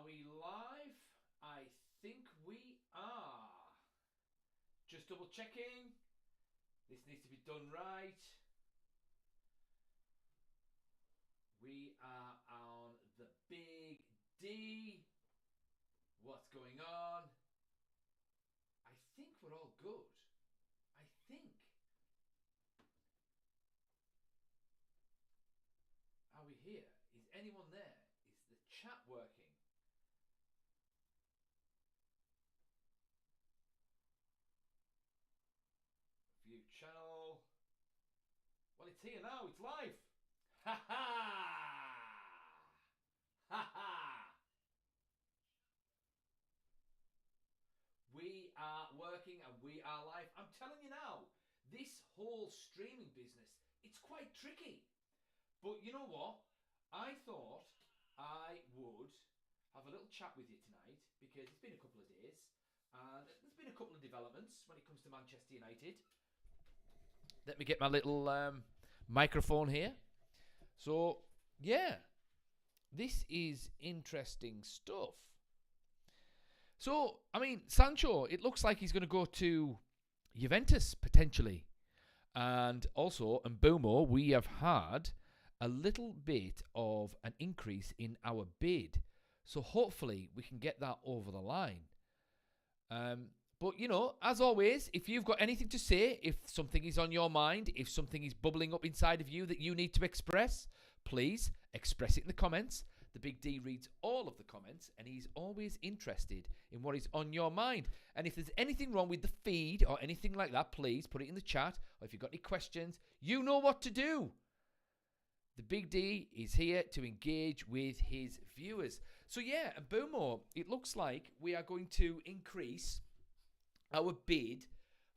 we live? I think we are. Just double checking. This needs to be done right. We are on the Big D. What's going on? I think we're all good. I think. Are we here? Is anyone there? Is the chat working? View channel. Well, it's here now. It's live. Ha ha! Ha ha! We are working and we are live. I'm telling you now, this whole streaming business, it's quite tricky. But you know what? I thought I would have a little chat with you tonight because it's been a couple of days and there's been a couple of developments when it comes to Manchester United. Let me get my little microphone here. So, yeah, this is interesting stuff. So, I mean, Sancho, it looks like he's going to go to Juventus potentially. And also, Mbeumo, we have had a little bit of an increase in our bid. So hopefully we can get that over the line. But, you know, as always, if you've got anything to say, if something is on your mind, if something is bubbling up inside of you that you need to express, please express it in the comments. The Big D reads all of the comments and he's always interested in what is on your mind. And if there's anything wrong with the feed or anything like that, please put it in the chat. Or if you've got any questions, you know what to do. The Big D is here to engage with his viewers. So yeah, and Mbeumo, it looks like we are going to increase our bid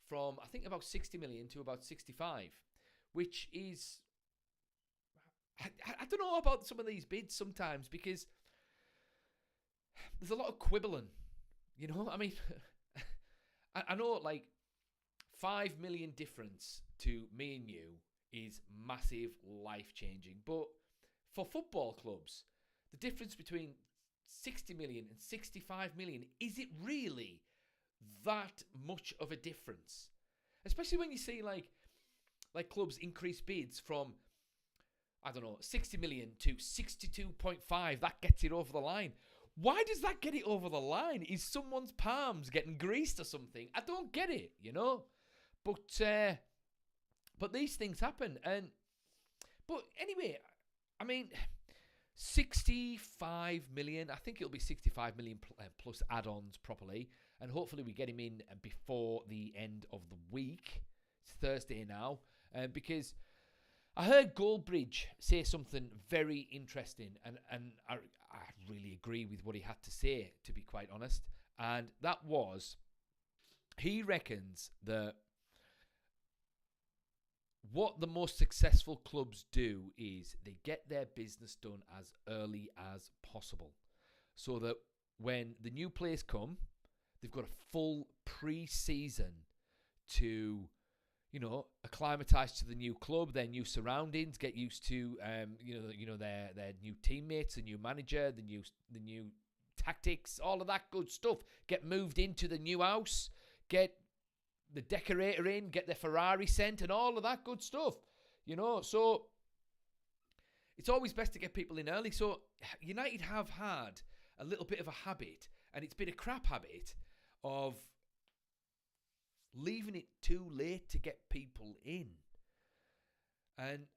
from, I think, about 60 million to about 65, which is, I don't know about some of these bids sometimes because there's a lot of quibbling, you know. I mean, I know like 5 million difference to me and you is massive, life-changing. But for football clubs, the difference between 60 million and 65 million, is it really that much of a difference? Especially when you see like clubs increase bids from, I don't know, 60 million to 62.5. That gets it over the line. Why does that get it over the line? Is someone's palms getting greased or something? I don't get it, you know. But these things happen. But anyway, I mean, 65 million. I think it'll be 65 million plus add-ons properly. And hopefully we get him in before the end of the week. It's Thursday now. Because I heard Goldbridge say something very interesting. And I really agree with what he had to say, to be quite honest. And that was, he reckons that what the most successful clubs do is they get their business done as early as possible. So that when the new players come, they've got a full pre-season to, you know, acclimatise to the new club, their new surroundings, get used to, their new teammates, the new manager, the new tactics, all of that good stuff. Get moved into the new house, get the decorator in, get their Ferrari sent, and all of that good stuff, you know. So it's always best to get people in early. So United have had a little bit of a habit, and it's been a crap habit, of leaving it too late to get people in. And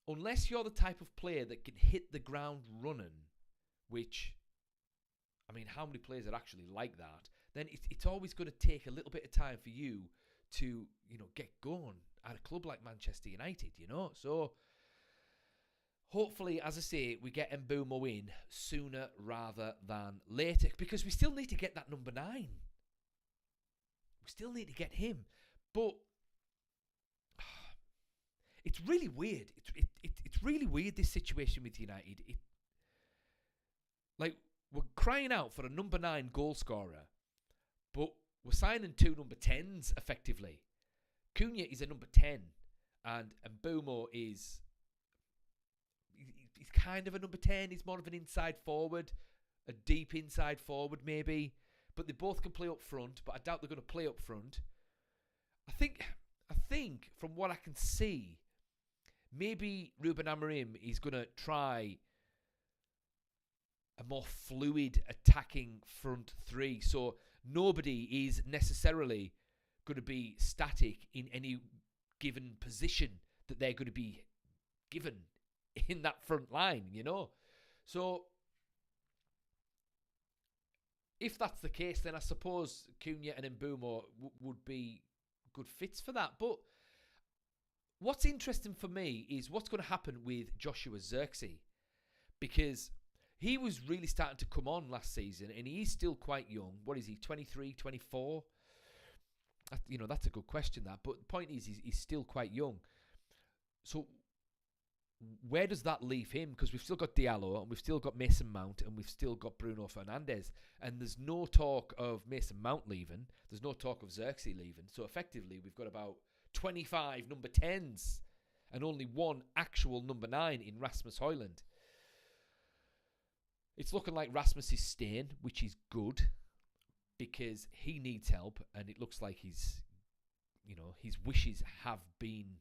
unless you're the type of player that can hit the ground running, which, I mean, how many players are actually like that, then it's always going to take a little bit of time for you to, you know, get going at a club like Manchester United, you know. So hopefully, as I say, we get Mbeumo in sooner rather than later, because we still need to get that number 9. We still need to get him. But it's really weird. It's really weird, this situation with United. Like, we're crying out for a number 9 goal scorer, but we're signing 2 number 10s effectively. Cunha is a number 10, and Mbeumo is... He's kind of a number 10. He's more of an inside forward. a deep inside forward maybe, but they both can play up front, but I doubt they're going to play up front. I think from what I can see, maybe Ruben Amorim is going to try a more fluid attacking front three. So nobody is necessarily going to be static in any given position that they're going to be given in that front line, you know. So if that's the case, then I suppose Cunha and Mbeumo would be good fits for that. But what's interesting for me is what's going to happen with Joshua Zirkzee, because he was really starting to come on last season and he's still quite young. What is he, 23, 24? That's a good question, that. But the point is, he's still quite young. So where does that leave him? Because we've still got Diallo and we've still got Mason Mount and we've still got Bruno Fernandes. And there's no talk of Mason Mount leaving. There's no talk of Xerxes leaving. So effectively, we've got about 25 number 10s and only one actual number 9 in Rasmus Højlund. It's looking like Rasmus is staying, which is good because he needs help. And it looks like his wishes have been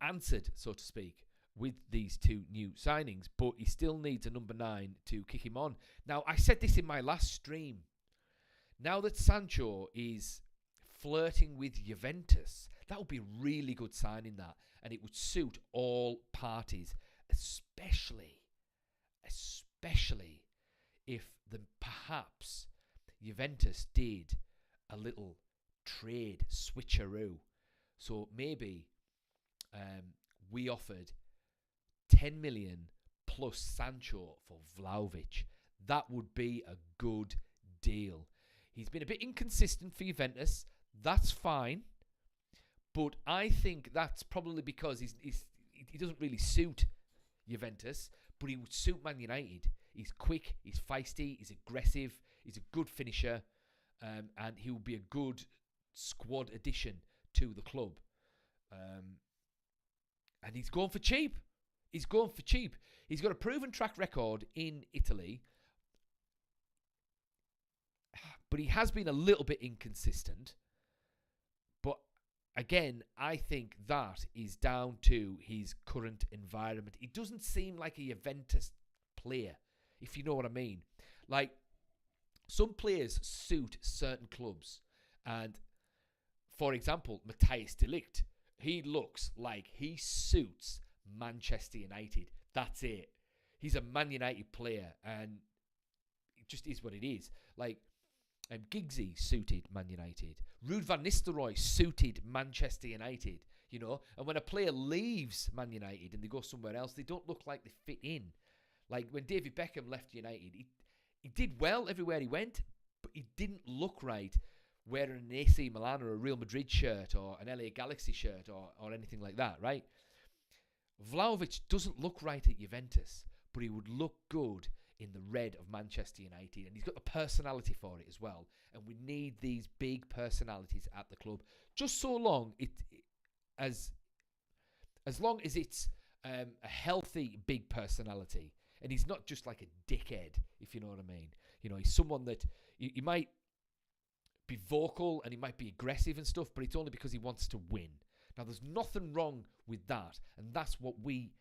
answered, so to speak, with these two new signings, but he still needs a number 9 to kick him on. Now, I said this in my last stream. Now that Sancho is flirting with Juventus, that would be a really good signing, that, and it would suit all parties, especially if perhaps Juventus did a little trade switcheroo. So maybe we offered 10 million plus Sancho for Vlahovic. That would be a good deal. He's been a bit inconsistent for Juventus. That's fine. But I think that's probably because he doesn't really suit Juventus, but he would suit Man United. He's quick, he's feisty, he's aggressive, he's a good finisher, and he will be a good squad addition to the club. And he's going for cheap. He's got a proven track record in Italy, but he has been a little bit inconsistent. But again, I think that is down to his current environment. He doesn't seem like a Juventus player, if you know what I mean. Like, some players suit certain clubs. And, for example, Matthias de Ligt, he looks like he suits Manchester United. That's it. He's a Man United player, and it just is what it is. Like, Giggsy suited Man United. Ruud van Nistelrooy suited Manchester United, you know. And when a player leaves Man United and they go somewhere else, they don't look like they fit in. Like, when David Beckham left United, he did well everywhere he went, but he didn't look right wearing an AC Milan or a Real Madrid shirt or an LA Galaxy shirt or anything like that, right? Vlahovic doesn't look right at Juventus, but he would look good in the red of Manchester United, and he's got the personality for it as well. And we need these big personalities at the club, just so long as long as it's a healthy big personality, and he's not just like a dickhead, if you know what I mean. You know, he's someone that he might be vocal and he might be aggressive and stuff, but it's only because he wants to win. Now, there's nothing wrong with that, and that's what we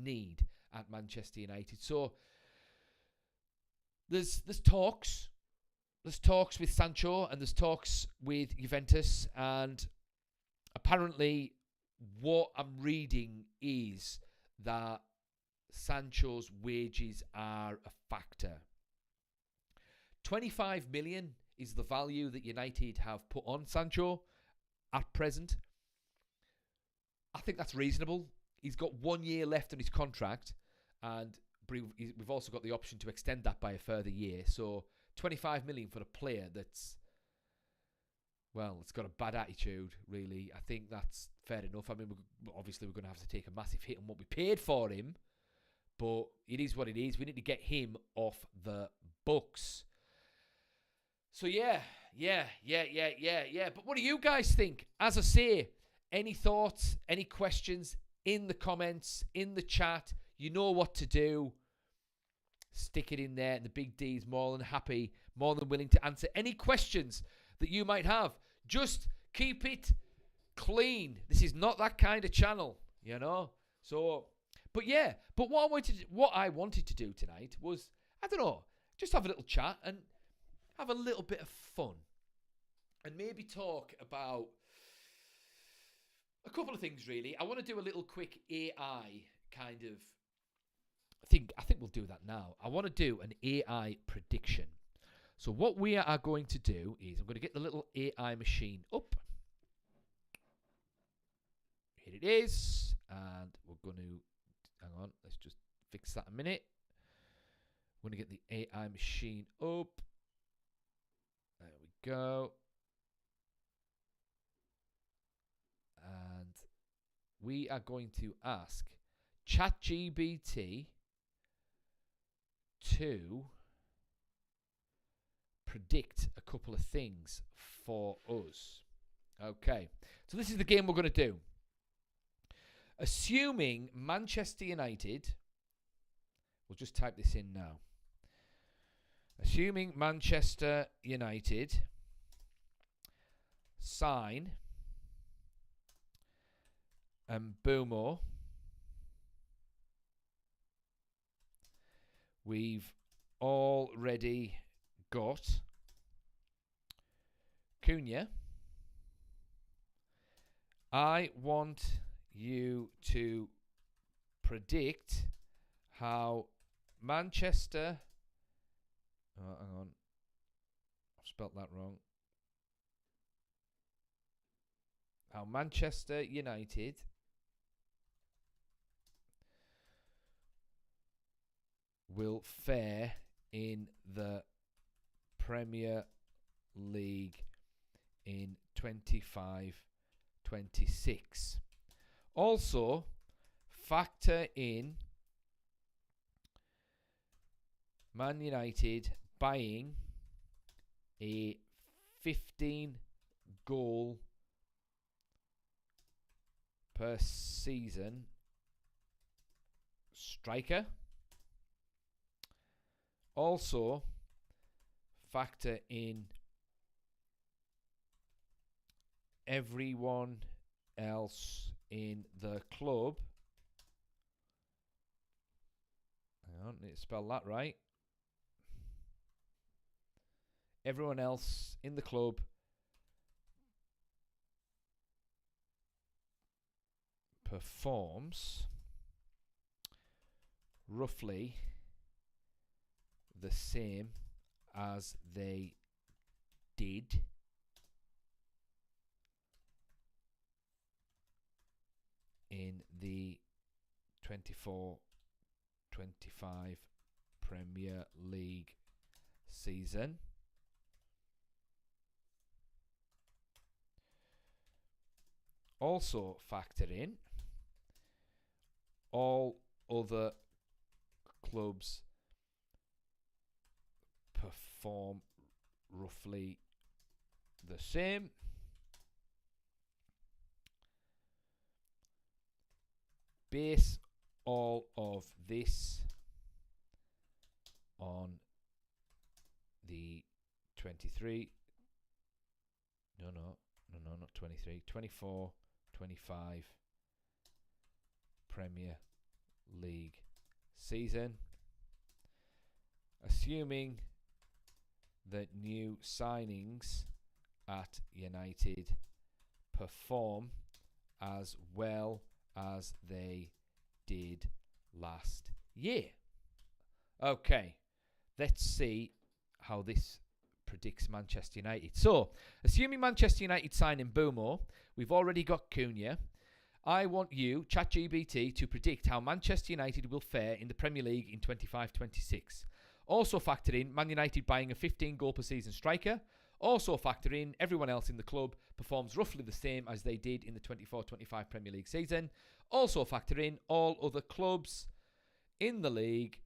need at Manchester United. So there's talks with Sancho, and there's talks with Juventus, and apparently what I'm reading is that Sancho's wages are a factor. 25 million is the value that United have put on Sancho at present. I think that's reasonable. He's got 1 year left on his contract, and we've also got the option to extend that by a further year. So 25 million for a player that's, well, it's got a bad attitude, really. I think that's fair enough. I mean, obviously we're going to have to take a massive hit on what we paid for him, but it is what it is. We need to get him off the books. So yeah. But what do you guys think? As I say, any thoughts, any questions in the comments, in the chat, you know what to do. stick it in there. And the Big D is more than happy, more than willing to answer any questions that you might have. Just keep it clean. This is not that kind of channel, you know. So, but yeah, but what I wanted to do tonight was, I don't know, just have a little chat and have a little bit of fun, and maybe talk about a couple of things. Really, I want to do a little quick AI kind of thing. I think we'll do that now. I want to do an AI prediction. So what we are going to do is, I'm going to get the little AI machine up. Here it is. And we're going to, hang on, let's just fix that a minute. We're going to get the AI machine up. There we go. And we are going to ask ChatGPT to predict a couple of things for us. Okay, so this is the game we're going to do. Assuming Manchester United, we'll just type this in now. Assuming Manchester United sign Mbeumo, we've already got Cunha. I want you to predict how Manchester... Oh, hang on. I've spelt that wrong. How Manchester United will fare in the Premier League in 25-26. Also, factor in Man United buying a 15-goal per season striker. Also, factor in everyone else in the club. Hang on, need to spell that right. Everyone else in the club performs roughly the same as they did in the 24-25 Premier League season. Also factor in all other clubs perform roughly the same. Base all of this on the 23, not 23, 24, 25 Premier League season. Assuming that new signings at United perform as well as they did last year. Okay, let's see how this predicts Manchester United. So, assuming Manchester United sign Mbeumo, we've already got Cunha. I want you, ChatGPT, to predict how Manchester United will fare in the Premier League in 25-26. Also factor in Man United buying a 15-goal per season striker. Also factor in everyone else in the club performs roughly the same as they did in the 24-25 Premier League season. Also factor in all other clubs in the league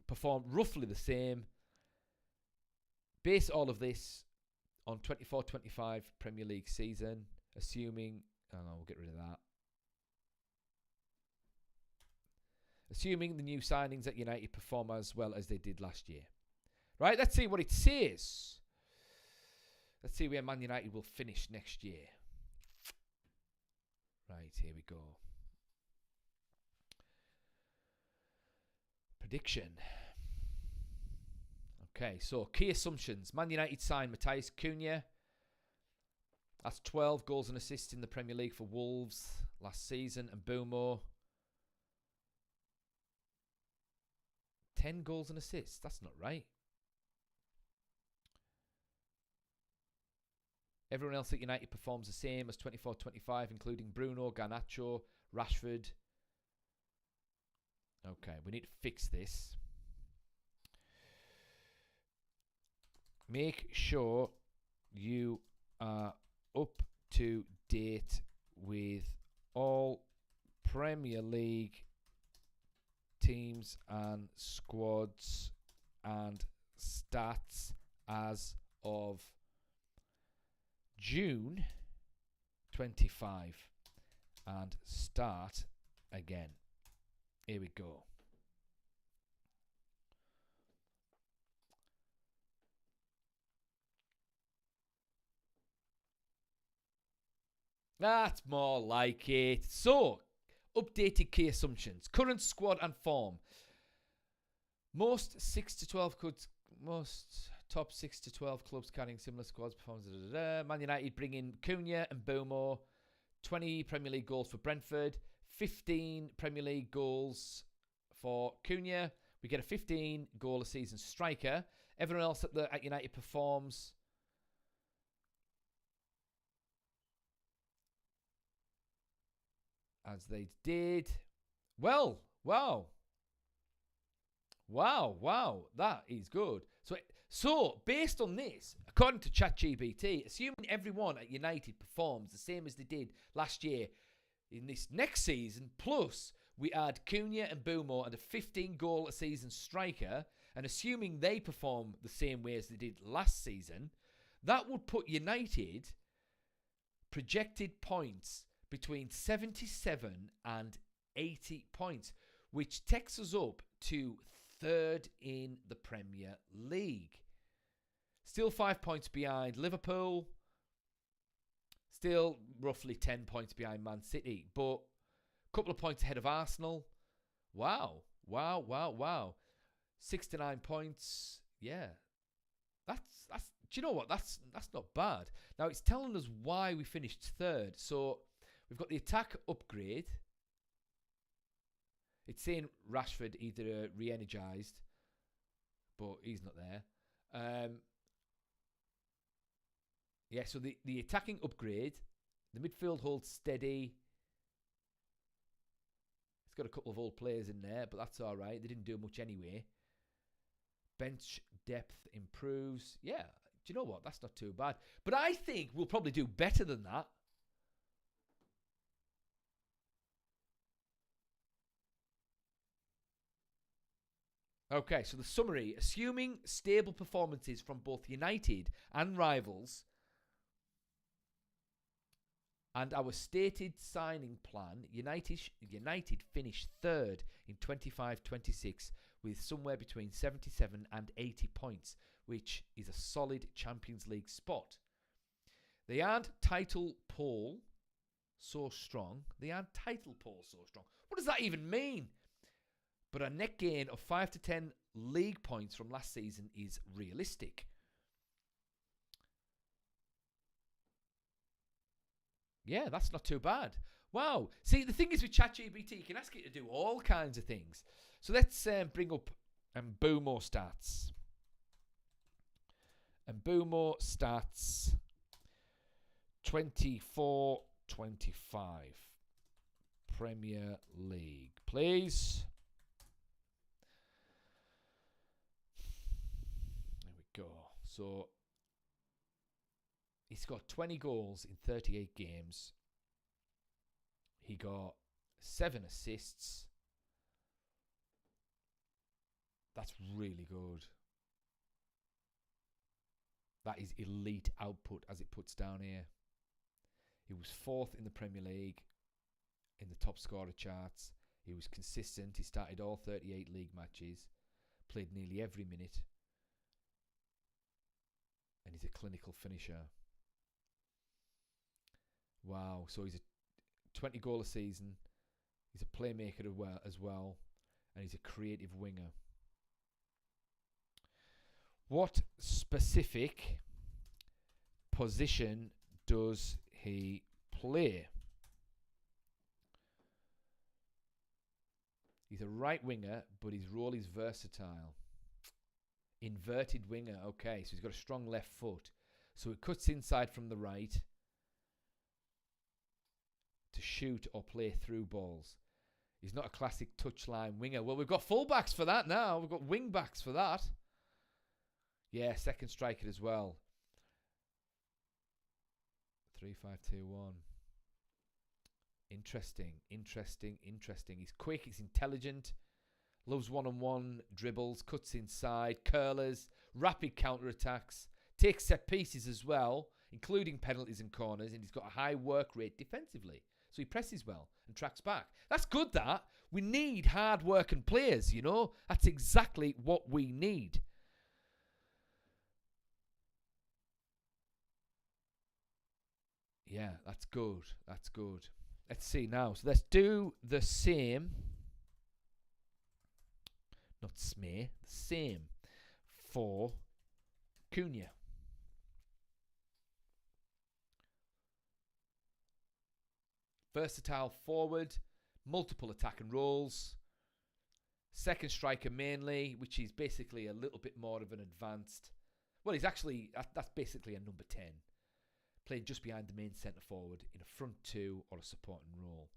perform roughly the same. Base all of this on 24-25 Premier League season, assuming... Oh no, we'll get rid of that. Assuming the new signings at United perform as well as they did last year. Right, let's see what it says. Let's see where Man United will finish next year. Right, here we go. Prediction. Okay, so key assumptions. Man United signed Matheus Cunha. That's 12 goals and assists in the Premier League for Wolves last season. And Mbeumo, 10 goals and assists. That's not right. Everyone else at United performs the same as 24-25, including Bruno, Garnacho, Rashford. Okay, we need to fix this. Make sure you are up to date with all Premier League teams and squads and stats as of June 25 and start again. Here we go. That's more like it. So, updated key assumptions. Current squad and form. Most top 6 to 12 clubs carrying similar squads performance. Man United bring in Cunha and Mbeumo. 20 Premier League goals for Brentford. 15 Premier League goals for Cunha. We get a 15 goal a season striker. Everyone else at United performs as they did. Well, wow. That is good. So based on this, according to ChatGPT, assuming everyone at United performs the same as they did last year in this next season, plus we add Cunha and Mbeumo and a 15 goal a season striker, and assuming they perform the same way as they did last season, that would put United projected points between 77 and 80 points, which takes us up to third in the Premier League. Still 5 points behind Liverpool. Still roughly 10 points behind Man City. But a couple of points ahead of Arsenal. Wow. 69 points. Yeah. That's do you know what? That's not bad. Now it's telling us why we finished third. So we've got the attack upgrade. It's saying Rashford either re-energized, but he's not there. Yeah, so the attacking upgrade, the midfield holds steady. It's got a couple of old players in there, but that's all right. They didn't do much anyway. Bench depth improves. Yeah, do you know what? That's not too bad. But I think we'll probably do better than that. Okay, so the summary. Assuming stable performances from both United and rivals and our stated signing plan, United finished third in 25-26 with somewhere between 77 and 80 points, which is a solid Champions League spot. They aren't title pole so strong. What does that even mean? But a net gain of 5 to 10 league points from last season is realistic. Yeah, that's not too bad. Wow. See, the thing is with ChatGPT, you can ask it to do all kinds of things. So let's bring up Mbeumo stats. Mbeumo stats 24-25 Premier League, please. Go. So he's got 20 goals in 38 games. He got 7 assists. That's really good. That is elite output, as it puts down here. He was 4th in the Premier League in the top scorer charts. He was consistent. He started all 38 league matches, played nearly every minute, and he's a clinical finisher. Wow. So he's a 20 goal a season. He's a playmaker as well, and he's a creative winger. What specific position does he play? He's a right winger, but his role is versatile. Inverted winger. Okay, so he's got a strong left foot. So it cuts inside from the right to shoot or play through balls. He's not a classic touchline winger. Well, we've got fullbacks for that now. We've got wing backs for that. Yeah, second striker as well. 3-5-2-1. Interesting. He's quick, he's intelligent, loves one-on-one dribbles, cuts inside, curlers, rapid counter-attacks, takes set pieces as well, including penalties and corners, and he's got a high work rate defensively. So he presses well and tracks back. That's good, that. We need hard-working players, you know. That's exactly what we need. Yeah, that's good. Let's see now. So let's do the same. Not same. The same for Cunha. Versatile forward, multiple attacking roles. Second striker mainly, which is basically a little bit more of an advanced. Well, he's actually, that's basically a number 10. Playing just behind the main centre forward in a front two or a supporting role.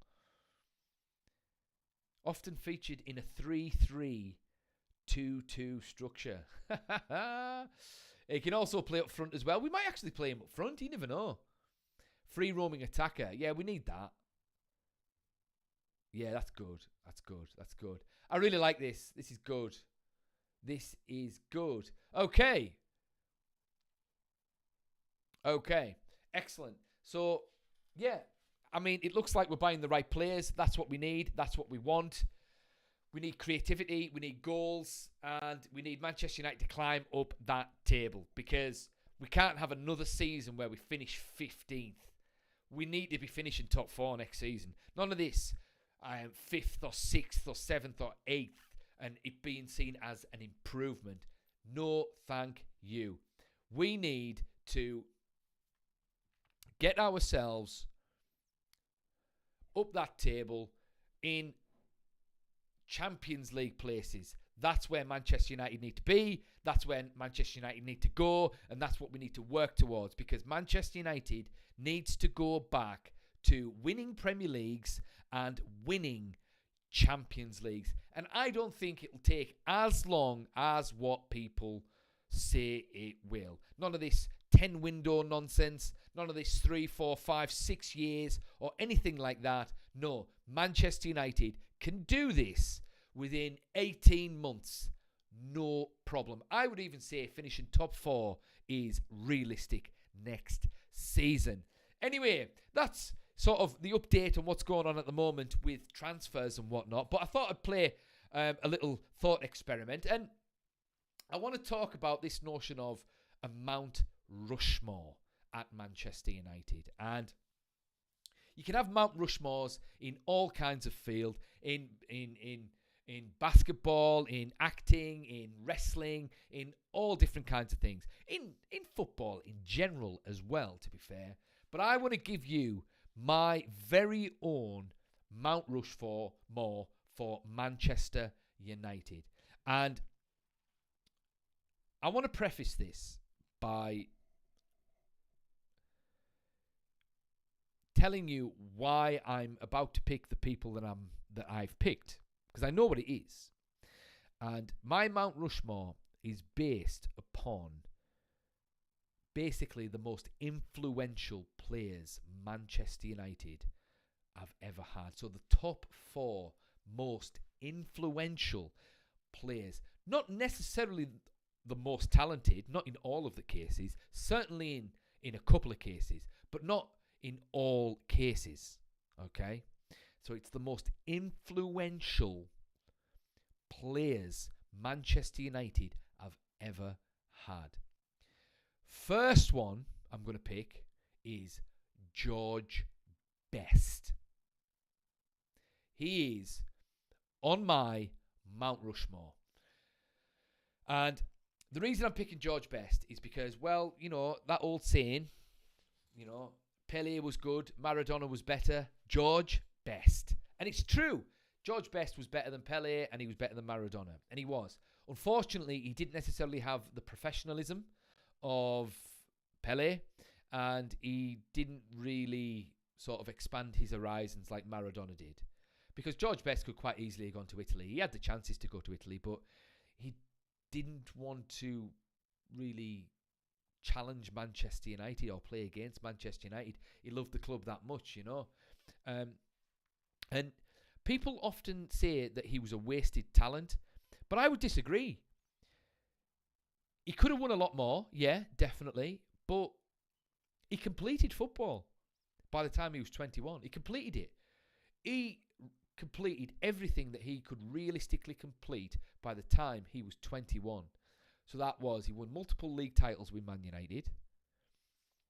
Often featured in a 3-3-2-2 structure. He can also play up front as well. We might actually play him up front. You never know. Free roaming attacker. Yeah, we need that. Yeah, that's good. I really like this. This is good. Okay. Excellent. So, yeah. I mean, it looks like we're buying the right players. That's what we need. That's what we want. We need creativity. We need goals. And we need Manchester United to climb up that table. Because we can't have another season where we finish 15th. We need to be finishing top 4 next season. None of this 5th or 6th or 7th or 8th and it being seen as an improvement. No, thank you. We need to get ourselves up that table in Champions League places. That's where Manchester United need to be. That's where Manchester United need to go. And that's what we need to work towards. Because Manchester United needs to go back to winning Premier Leagues and winning Champions Leagues. And I don't think it'll take as long as what people say it will. None of this 10 window nonsense. None of this 3, 4, 5, 6 years or anything like that. No, Manchester United can do this within 18 months. No problem. I would even say finishing top 4 is realistic next season. Anyway, that's sort of the update on what's going on at the moment with transfers and whatnot. But I thought I'd play a little thought experiment. And I want to talk about this notion of a Mount Rushmore at Manchester United. And you can have Mount Rushmores in all kinds of field, in basketball, in acting, in wrestling, in all different kinds of things. In football in general as well, to be fair. But I want to give you my very own Mount Rushmore for Manchester United. And I want to preface this by telling you why I'm about to pick the people that I've picked, because I know what it is. And my Mount Rushmore is based upon basically the most influential players Manchester United have ever had. So the top 4 most influential players, not necessarily the most talented, not in all of the cases, certainly in a couple of cases, but not in all cases. Okay? So it's the most influential players Manchester United have ever had. First one I'm going to pick is George Best. He is on my Mount Rushmore. And the reason I'm picking George Best is because, well, you know, that old saying, you know, Pelé was good, Maradona was better, George Best. And it's true. George Best was better than Pelé and he was better than Maradona. And he was. Unfortunately, he didn't necessarily have the professionalism of Pelé, and he didn't really sort of expand his horizons like Maradona did. Because George Best could quite easily have gone to Italy. He had the chances to go to Italy, but he didn't want to really challenge Manchester United or play against Manchester United. He loved the club that much, you know. And people often say that he was a wasted talent, but I would disagree. He could have won a lot more, yeah, definitely, but he completed football by the time he was 21. He completed it. He completed everything that he could realistically complete by the time he was 21. So that was, he won multiple league titles with Man United.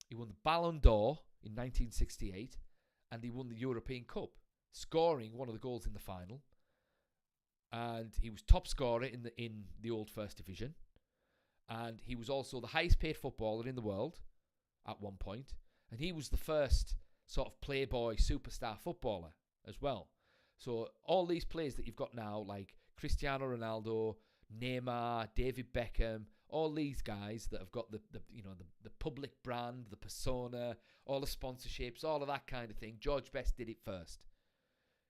He won the Ballon d'Or in 1968, and he won the European Cup, scoring one of the goals in the final. And he was top scorer in the old First Division. And he was also the highest paid footballer in the world at one point. And he was the first sort of playboy superstar footballer as well. So all these players that you've got now, like Cristiano Ronaldo, Neymar, David Beckham, all these guys that have got the public brand, the persona, all the sponsorships, all of that kind of thing. George Best did it first.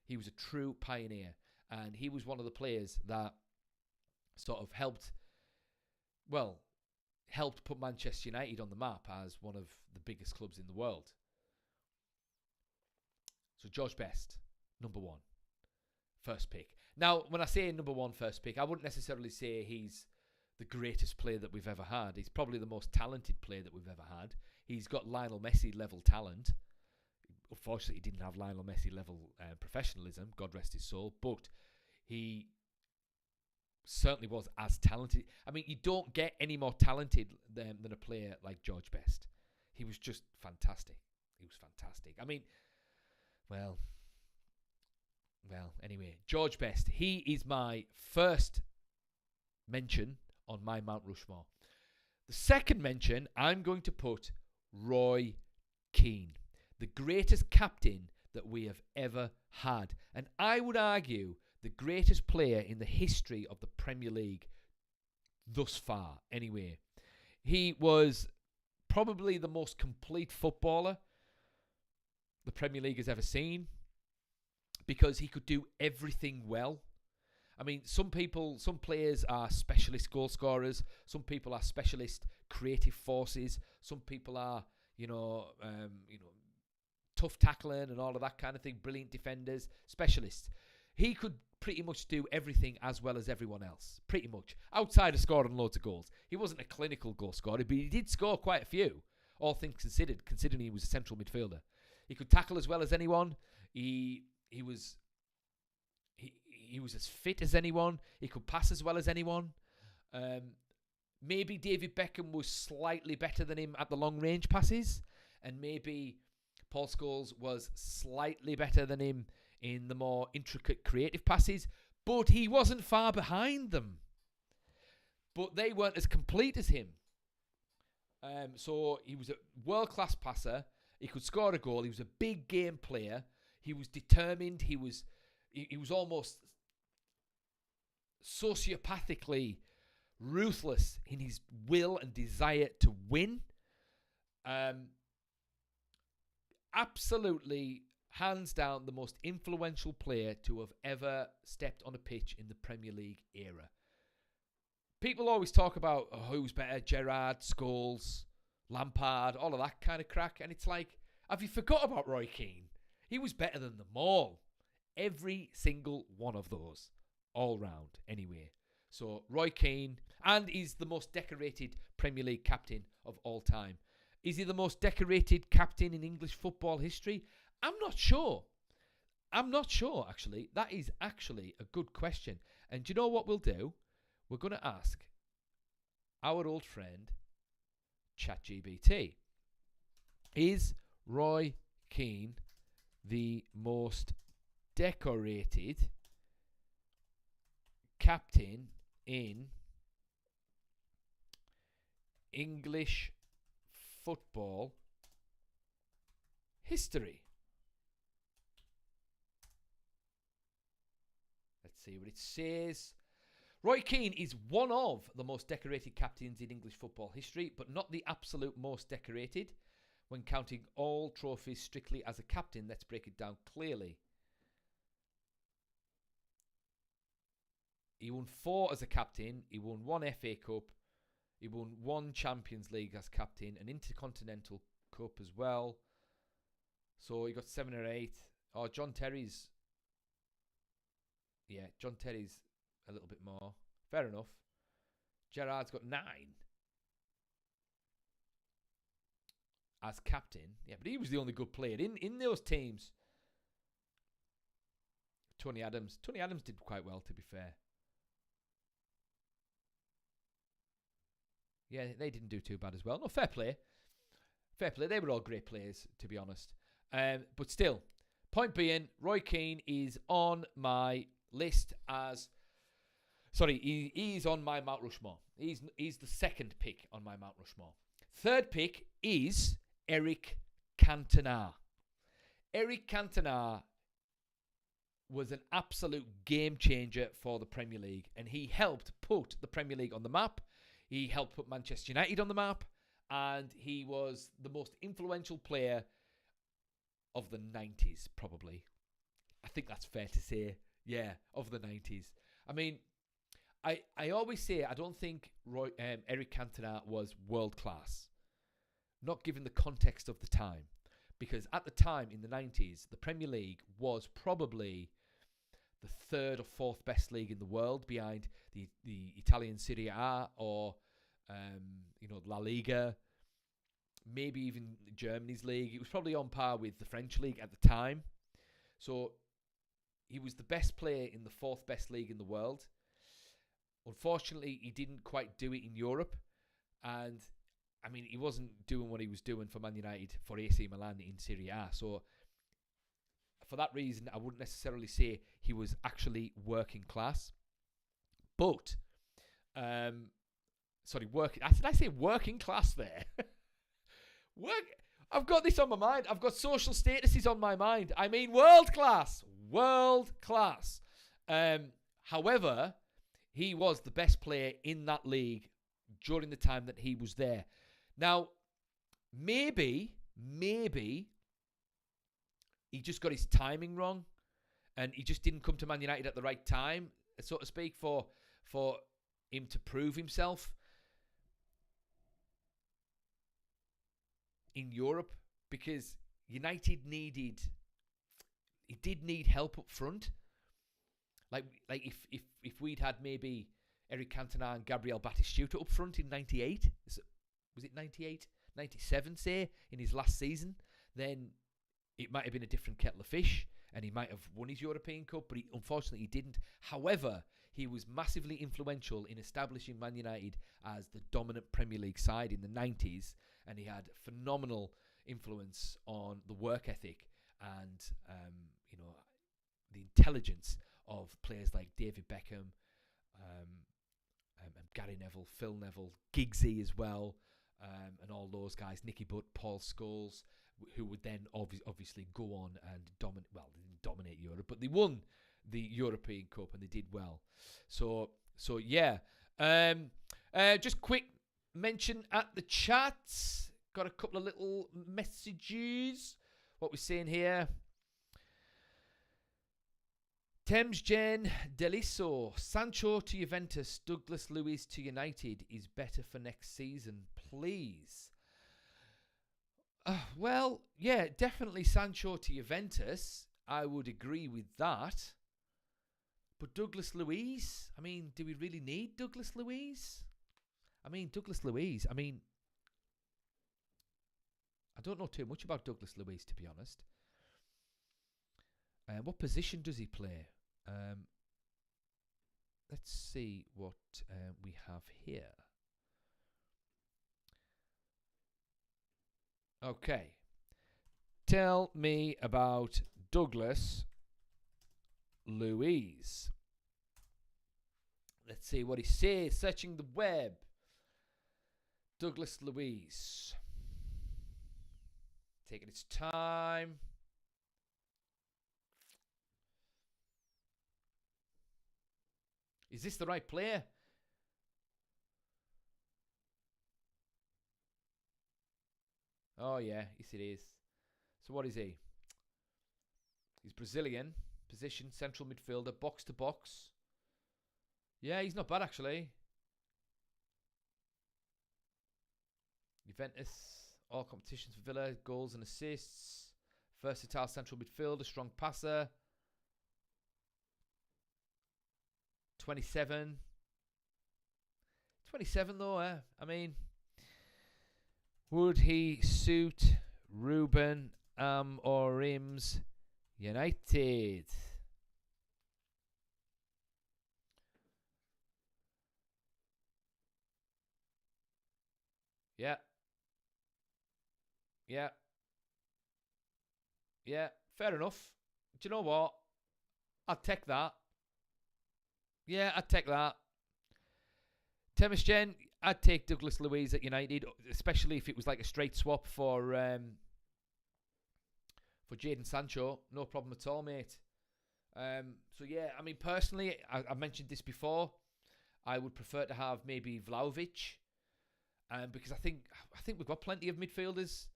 He was a true pioneer, and he was one of the players that sort of helped put Manchester United on the map as one of the biggest clubs in the world. So George Best, number one, first pick. Now, when I say number one, first pick, I wouldn't necessarily say he's the greatest player that we've ever had. He's probably the most talented player that we've ever had. He's got Lionel Messi level talent. Unfortunately, he didn't have Lionel Messi level professionalism, God rest his soul, but he certainly was as talented. I mean, you don't get any more talented than a player like George Best. He was just fantastic. He was fantastic. I mean, well, anyway, George Best. He is my first mention on my Mount Rushmore. The second mention, I'm going to put Roy Keane, the greatest captain that we have ever had. And I would argue the greatest player in the history of the Premier League thus far, anyway. He was probably the most complete footballer the Premier League has ever seen, because he could do everything well. I mean, some players are specialist goal scorers. Some people are specialist creative forces. Some people are, tough tackling and all of that kind of thing. Brilliant defenders, specialists. He could pretty much do everything as well as everyone else. Pretty much. Outside of scoring loads of goals. He wasn't a clinical goal scorer, but he did score quite a few, all things considered, considering he was a central midfielder. He could tackle as well as anyone. He was as fit as anyone. He could pass as well as anyone. Maybe David Beckham was slightly better than him at the long range passes, and maybe Paul Scholes was slightly better than him in the more intricate creative passes, but he wasn't far behind them. But they weren't as complete as him. So he was a world-class passer. He could score a goal. He was a big game player. He was determined. He was almost sociopathically ruthless in his will and desire to win. Absolutely, hands down, the most influential player to have ever stepped on a pitch in the Premier League era. People always talk about who's better, Gerrard, Scholes, Lampard, all of that kind of crack. And it's like, have you forgot about Roy Keane? He was better than them all. Every single one of those. All round, anyway. So, Roy Keane, and he's the most decorated Premier League captain of all time. Is he the most decorated captain in English football history? I'm not sure. I'm not sure, actually. That is actually a good question. And do you know what we'll do? We're going to ask our old friend, ChatGPT. Is Roy Keane the most decorated captain in English football history? Let's see what it says. Roy Keane is one of the most decorated captains in English football history, but not the absolute most decorated. When counting all trophies strictly as a captain, let's break it down clearly. He won 4 as a captain. He won 1 FA Cup. He won 1 Champions League as captain, an Intercontinental Cup as well. So he got 7 or 8. Oh, John Terry's. Yeah, John Terry's a little bit more. Fair enough. Gerrard's got 9 as captain. Yeah, but he was the only good player in those teams. Tony Adams. Tony Adams did quite well, to be fair. Yeah, they didn't do too bad as well. No, fair play. Fair play. They were all great players, to be honest. But still, point being, Roy Keane is on my list as... Sorry, he's on my Mount Rushmore. He's the second pick on my Mount Rushmore. Third pick is Eric Cantona. Eric Cantona was an absolute game changer for the Premier League, and he helped put the Premier League on the map. He helped put Manchester United on the map, and he was the most influential player of the 90s, probably. I think that's fair to say. Yeah, of the 90s. I mean, I always say I don't think Eric Cantona was world class, not given the context of the time, because at the time in the 90s, the Premier League was probably the 3rd or 4th best league in the world, behind the Italian Serie A or La Liga, maybe even Germany's league. It was probably on par with the French league at the time. So he was the best player in the 4th best league in the world. Unfortunately, he didn't quite do it in Europe. And, I mean, he wasn't doing what he was doing for Man United, for AC Milan in Serie A. So, for that reason, I wouldn't necessarily say he was actually working class. But, did I say working class there? I've got this on my mind. I've got social statuses on my mind. I mean, world class. World class. However, he was the best player in that league during the time that he was there. Now, maybe he just got his timing wrong, and he just didn't come to Man United at the right time, so to speak, for him to prove himself in Europe, because United did need help up front. Like if we'd had maybe Eric Cantona and Gabriel Batistuta up front in 98, was it 98? 97, say, in his last season, then it might have been a different kettle of fish, and he might have won his European Cup, but unfortunately he didn't. However, he was massively influential in establishing Man United as the dominant Premier League side in the 90s, and he had phenomenal influence on the work ethic and the intelligence of players like David Beckham, Gary Neville, Phil Neville, Giggsy as well, and all those guys, Nicky Butt, Paul Scholes, who would then obviously go on and dominate. Well, they didn't dominate Europe, but they won the European Cup and they did well. So yeah. Just quick mention at the chat. Got a couple of little messages. What we're saying here. Thames Jen Deliso, Sancho to Juventus, Douglas Luiz to United is better for next season, please. Well, yeah, definitely Sancho to Juventus. I would agree with that. But Douglas Luiz, I mean, do we really need Douglas Luiz? I don't know too much about Douglas Luiz, to be honest. What position does he play? Let's see what we have here. Okay. Tell me about Douglas Luiz. Let's see what he says. Searching the web. Douglas Luiz. Taking its time. Is this the right player? Oh, yeah. Yes, it is. So what is he? He's Brazilian. Position, central midfielder, box to box. Yeah, he's not bad, actually. Juventus, all competitions for Villa, goals and assists. Versatile central midfielder, strong passer. 27. 27 though, eh? I mean, would he suit Ruben Amorim's United? Yeah. Yeah. Yeah. Fair enough. Do you know what? I'd take that. Yeah, I'd take that. Temesgen, I'd take Douglas Luiz at United, especially if it was like a straight swap for Jadon Sancho. No problem at all, mate. So yeah, I mean, personally, I mentioned this before. I would prefer to have maybe Vlahovic, because I think we've got plenty of midfielders.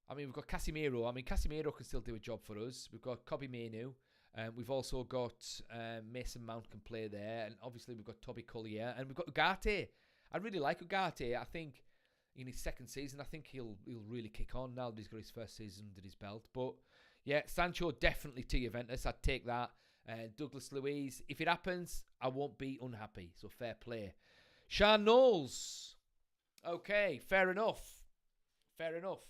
I mean, we've got Casemiro. I mean, Casemiro can still do a job for us. We've got Kobe Mainu. We've also got Mason Mount can play there. And obviously, we've got Toby Collier. And we've got Ugarte. I really like Ugarte. I think in his second season, I think he'll really kick on now that he's got his first season under his belt. But, yeah, Sancho definitely to Juventus. I'd take that. Douglas Luiz. If it happens, I won't be unhappy. So, fair play. Sean Knowles. Okay, fair enough. Fair enough.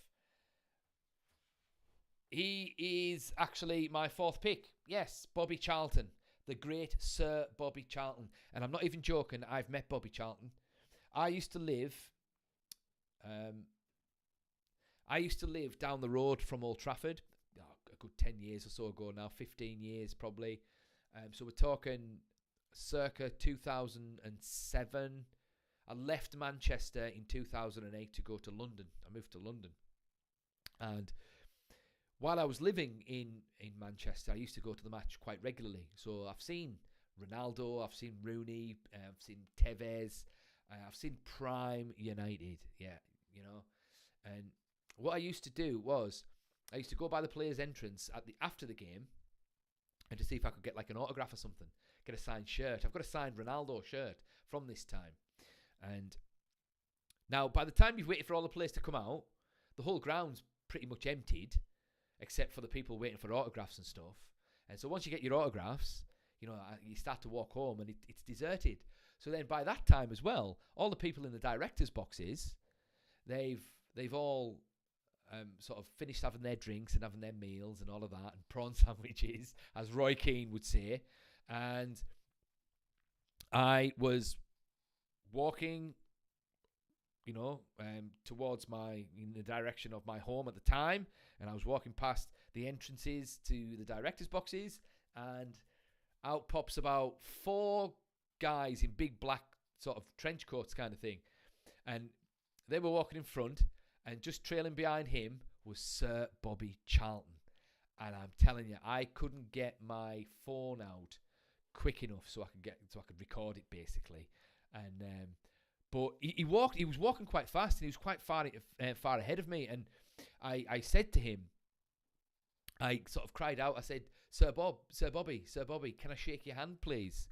He is actually my fourth pick. Yes, Bobby Charlton. The great Sir Bobby Charlton. And I'm not even joking. I've met Bobby Charlton. I used to live down the road from Old Trafford. A good 10 years or so ago now. 15 years probably. So we're talking circa 2007. I left Manchester in 2008 to go to London. I moved to London. And while I was living in Manchester, I used to go to the match quite regularly. So I've seen Ronaldo, I've seen Rooney, I've seen Tevez, I've seen Prime United. Yeah, you know. And what I used to do was I used to go by the players' entrance after the game and to see if I could get like an autograph or something, get a signed shirt. I've got a signed Ronaldo shirt from this time. And now, by the time you've waited for all the players to come out, the whole ground's pretty much emptied, except for the people waiting for autographs and stuff. And so once you get your autographs, you know, you start to walk home and it's deserted. So then by that time as well, all the people in the directors' boxes, they've all sort of finished having their drinks and having their meals and all of that, and prawn sandwiches, as Roy Keane would say. And I was walking, you know, towards in the direction of my home at the time, and I was walking past the entrances to the directors' boxes, and out pops about 4 guys in big black sort of trench coats kind of thing, and they were walking in front, and just trailing behind him was Sir Bobby Charlton. And I'm telling you, I couldn't get my phone out quick enough so I could record it basically, and but he was walking quite fast, and he was quite far ahead of me. And I said to him, I sort of cried out, I said, Sir Bobby, can I shake your hand, please?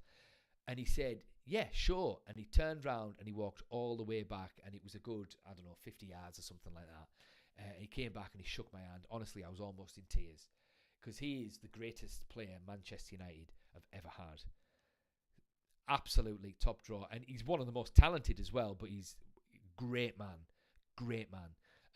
And he said, yeah, sure. And he turned round and he walked all the way back, and it was a good, 50 yards or something like that. He came back and he shook my hand. Honestly, I was almost in tears, because he is the greatest player Manchester United have ever had. Absolutely top draw, and he's one of the most talented as well, but he's great man.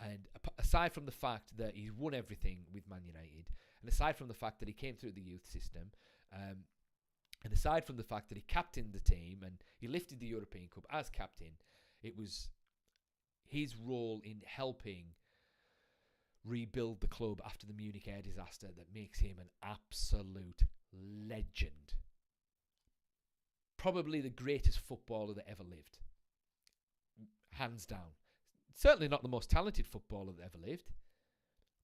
And aside from the fact that he's won everything with Man United, And aside from the fact that he came through the youth system, and aside from the fact that he captained the team and he lifted the European Cup as captain, it was his role in helping rebuild the club after the Munich air disaster that makes him an absolute legend. Probably the greatest footballer that ever lived. Hands down. Certainly not the most talented footballer that ever lived,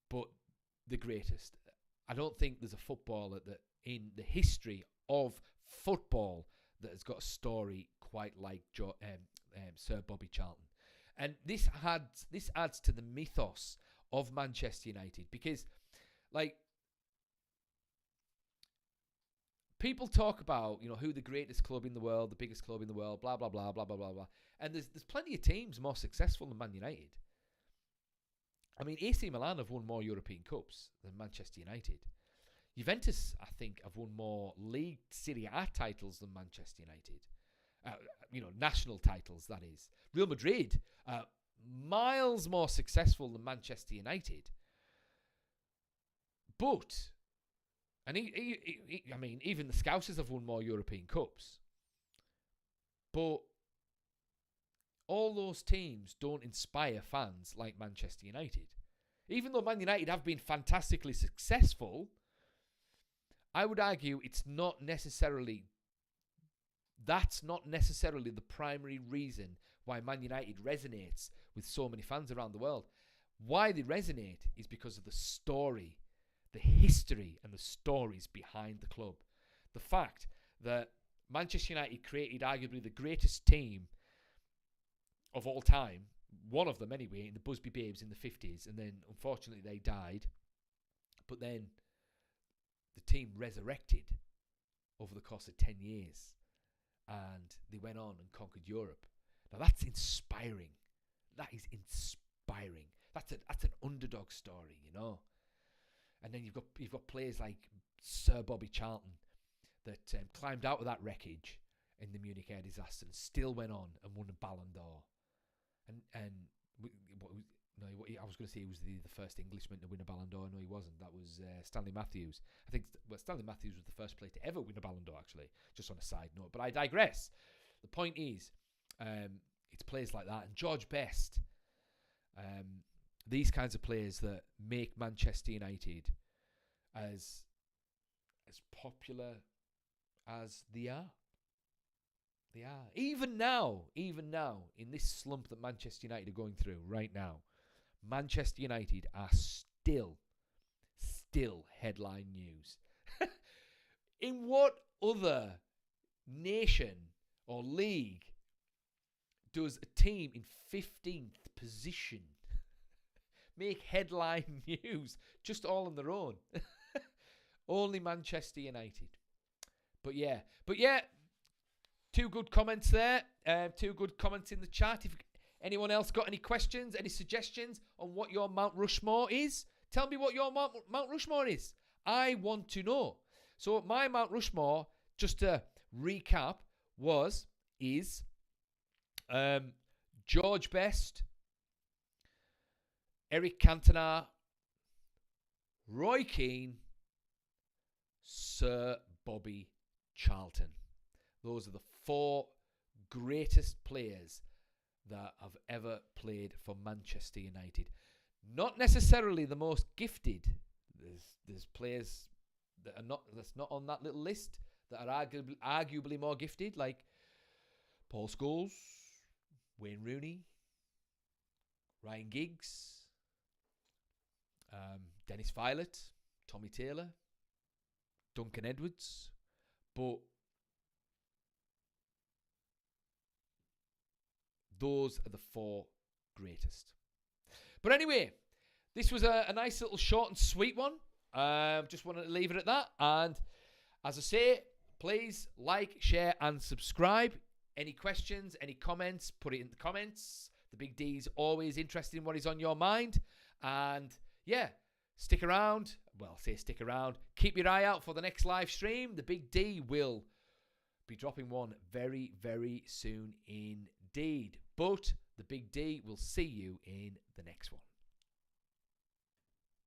but the greatest. I don't think there's a footballer that in the history of football that has got a story quite like Sir Bobby Charlton. And this adds to the mythos of Manchester United, because, like, people talk about, who the greatest club in the world, the biggest club in the world, blah blah blah blah blah blah blah, and there's plenty of teams more successful than Man United. I mean, AC Milan have won more European Cups than Manchester United. Juventus, I think, have won more league Serie A titles than Manchester United. National titles, that is. Real Madrid, miles more successful than Manchester United. But, and even the Scousers have won more European Cups. But all those teams don't inspire fans like Manchester United. Even though Man United have been fantastically successful, I would argue that's not necessarily the primary reason why Man United resonates with so many fans around the world. Why they resonate is because of the story, the history and the stories behind the club. The fact that Manchester United created arguably the greatest team of all time, one of them anyway, in the Busby Babes in the 50s, and then unfortunately they died. But then the team resurrected over the course of 10 years and they went on and conquered Europe. Now that's inspiring. That is inspiring. That's an underdog story, And then you've got players like Sir Bobby Charlton that climbed out of that wreckage in the Munich air disaster and still went on and won a Ballon d'Or. I was going to say he was the first Englishman to win a Ballon d'Or. No, he wasn't. That was Stanley Matthews. I think Stanley Matthews was the first player to ever win a Ballon d'Or, actually, just on a side note. But I digress. The point is, it's players like that. And George Best, these kinds of players that make Manchester United as popular as they are. They are. Even now, in this slump that Manchester United are going through right now, Manchester United are still headline news. In what other nation or league does a team in 15th position make headline news just all on their own? Only Manchester United. But yeah, two good comments there. Two good comments in the chat. If anyone else got any questions, any suggestions on what your Mount Rushmore is, tell me what your Mount Rushmore is. I want to know. So my Mount Rushmore, just to recap, is George Best, Eric Cantona, Roy Keane, Sir Bobby Charlton. Those are the 4 greatest players that have ever played for Manchester United. Not necessarily the most gifted. There's players that's not on that little list that are arguably more gifted, like Paul Scholes, Wayne Rooney, Ryan Giggs, Dennis Viollet, Tommy Taylor, Duncan Edwards, but those are the 4 greatest. But anyway, this was a nice little short and sweet one. Just wanted to leave it at that. And as I say, please like, share, and subscribe. Any questions, any comments, put it in the comments. The Big D's always interested in what is on your mind. And yeah, stick around. Well, say stick around. Keep your eye out for the next live stream. The Big D will be dropping one very, very soon indeed. But the Big D will see you in the next one.